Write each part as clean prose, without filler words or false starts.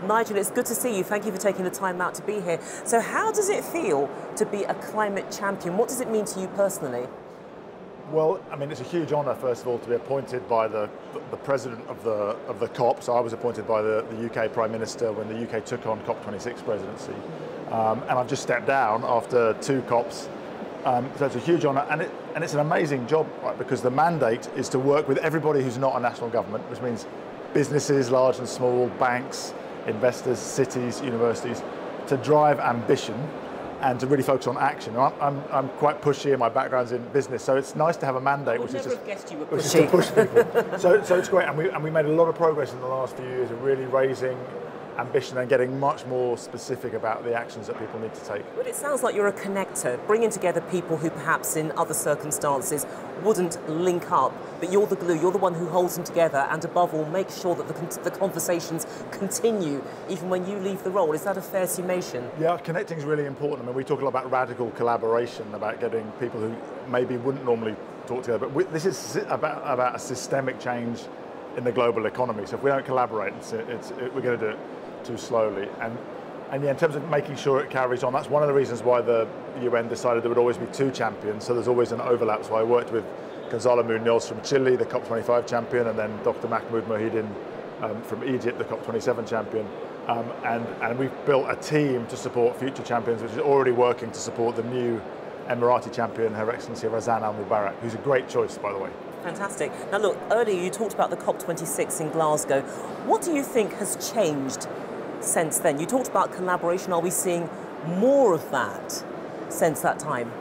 Nigel, it's good to see you. Thank you for taking the time out to be here. So how does it feel to be a climate champion? What does it mean to you personally? Well, I mean, it's a huge honour, first of all, to be appointed by the president of the COP. So I was appointed by the UK Prime Minister when the UK took on COP26 presidency. And I've just stepped down after 2 COPs. So it's a huge honour, and it's an amazing job, right? Because the mandate is to work with everybody who's not a national government, which means businesses, large and small, banks, investors, cities, universities, to drive ambition and to really focus on action. I'm quite pushy, and my background's in business, so it's nice to have a mandate which is to push people. so it's great, and we made a lot of progress in the last few years of really raising ambition and getting much more specific about the actions that people need to take. But it sounds like you're a connector, bringing together people who perhaps in other circumstances wouldn't link up, but you're the glue, you're the one who holds them together, and above all, make sure that the conversations continue even when you leave the role. Is that a fair summation? Yeah, connecting is really important. I mean, we talk a lot about radical collaboration, about getting people who maybe wouldn't normally talk together, but this is about a systemic change in the global economy. So if we don't collaborate, we're going to do it too slowly. And yeah, in terms of making sure it carries on, that's one of the reasons why the UN decided there would always be 2 champions, so there's always an overlap. So I worked with Gonzalo Munoz from Chile, the COP25 champion, and then Dr. Mahmoud Mohidin from Egypt, the COP27 champion. And we've built a team to support future champions, which is already working to support the new Emirati champion, Her Excellency Razan Al Mubarak, who's a great choice, by the way. Fantastic. Now look, earlier you talked about the COP26 in Glasgow. What do you think has changed since then? You talked about collaboration. Are we seeing more of that since that time?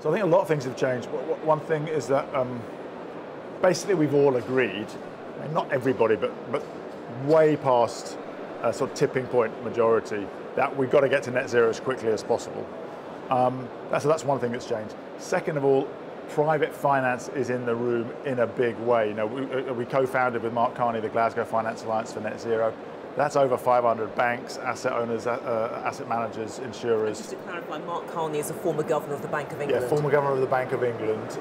So I think a lot of things have changed. One thing is that basically we've all agreed, not everybody, but way past a sort of tipping point majority, that we've got to get to net zero as quickly as possible. So that's one thing that's changed. Second of all, private finance is in the room in a big way. You know, we co-founded with Mark Carney the Glasgow Finance Alliance for Net Zero. That's over 500 banks, asset owners, asset managers, insurers. And just to clarify, Mark Carney is a former governor of the Bank of England. Yeah, former governor of the Bank of England,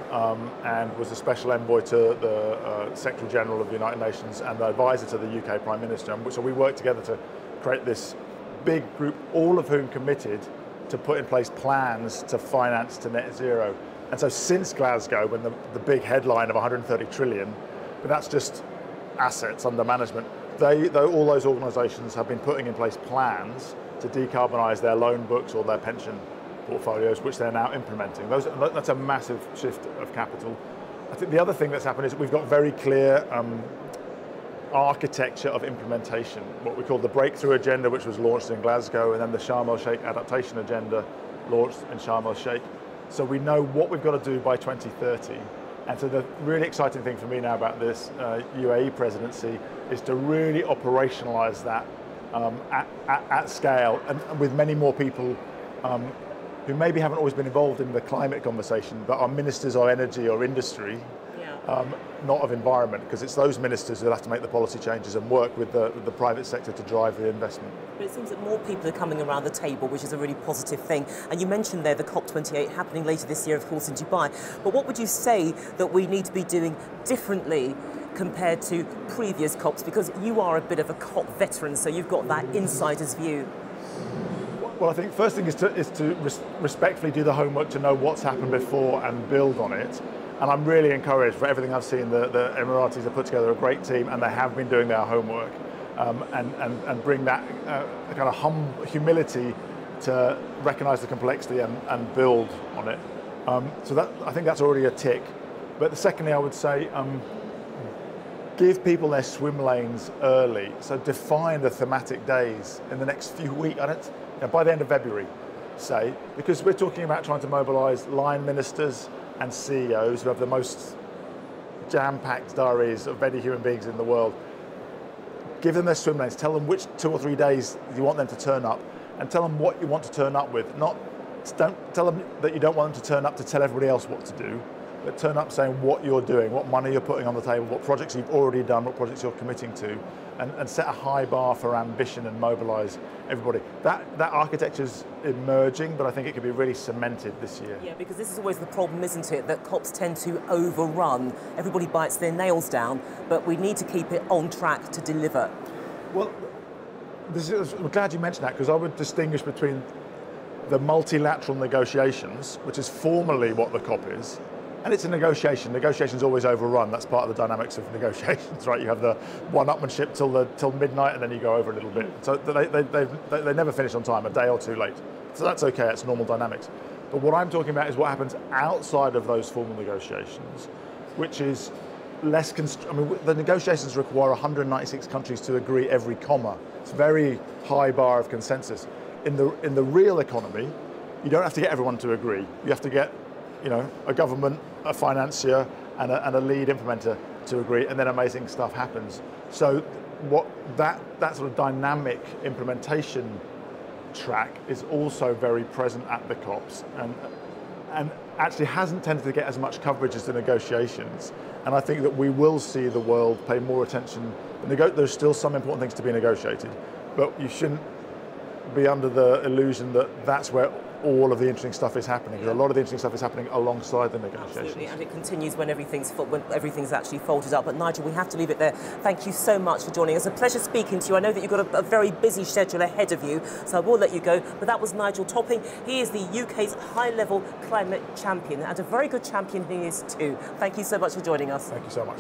and was a special envoy to the Secretary General of the United Nations and the advisor to the UK Prime Minister. And so we worked together to create this big group, all of whom committed to put in place plans to finance to net zero. And so since Glasgow, when the big headline of 130 trillion, but that's just assets under management, all those organisations have been putting in place plans to decarbonise their loan books or their pension portfolios, which they're now implementing. That's a massive shift of capital. I think the other thing that's happened is we've got very clear architecture of implementation, what we call the Breakthrough Agenda, which was launched in Glasgow, and then the Sharm el-Sheikh Adaptation Agenda launched in Sharm el-Sheikh. So we know what we've got to do by 2030. And so the really exciting thing for me now about this UAE presidency is to really operationalise that at scale, and with many more people who maybe haven't always been involved in the climate conversation, but are ministers of energy or industry, not of environment, because it's those ministers who have to make the policy changes and work with the private sector to drive the investment. But it seems that more people are coming around the table, which is a really positive thing. And you mentioned there the COP28 happening later this year, of course, in Dubai. But what would you say that we need to be doing differently compared to previous COPs? Because you are a bit of a COP veteran, so you've got that insider's view. Well, I think first thing is to respectfully do the homework to know what's happened before and build on it. And I'm really encouraged. For everything I've seen, the Emiratis have put together a great team, and they have been doing their homework, and bring that kind of humility to recognise the complexity and build on it. So I think that's already a tick. But secondly, I would say give people their swim lanes early. So define the thematic days in the next few weeks. By the end of February, say, because we're talking about trying to mobilise line ministers and CEOs who have the most jam-packed diaries of any human beings in the world. Give them their swim lanes, tell them which 2 or 3 days you want them to turn up, and tell them what you want to turn up with. Don't tell them that you don't want them to turn up to tell everybody else what to do, but turn up saying what you're doing, what money you're putting on the table, what projects you've already done, what projects you're committing to, and set a high bar for ambition and mobilise everybody. That architecture's emerging, but I think it could be really cemented this year. Yeah, because this is always the problem, isn't it, that COPs tend to overrun. Everybody bites their nails down, but we need to keep it on track to deliver. Well, I'm glad you mentioned that, because I would distinguish between the multilateral negotiations, which is formally what the COP is, and it's a negotiation. Negotiations always overrun. That's part of the dynamics of negotiations, right? You have the one-upmanship till midnight, and then you go over a little bit. So they never finish on time, a day or two late. So that's okay, it's normal dynamics. But what I'm talking about is what happens outside of those formal negotiations, which is less the negotiations require 196 countries to agree every comma. It's a very high bar of consensus. In the real economy, you don't have to get everyone to agree. You have to get, a government, a financier, and a lead implementer to agree, and then amazing stuff happens. So that sort of dynamic implementation track is also very present at the COPs, and actually hasn't tended to get as much coverage as the negotiations. And I think that we will see the world pay more attention. There's still some important things to be negotiated, but you shouldn't be under the illusion that that's where all of the interesting stuff is happening. Because a lot of the interesting stuff is happening alongside the negotiations. Absolutely, and it continues when everything's actually folded up. But Nigel, we have to leave it there. Thank you so much for joining us. A pleasure speaking to you. I know that you've got a very busy schedule ahead of you, so I will let you go. But that was Nigel Topping. He is the UK's high-level climate champion, and a very good champion he is too. Thank you so much for joining us. Thank you so much.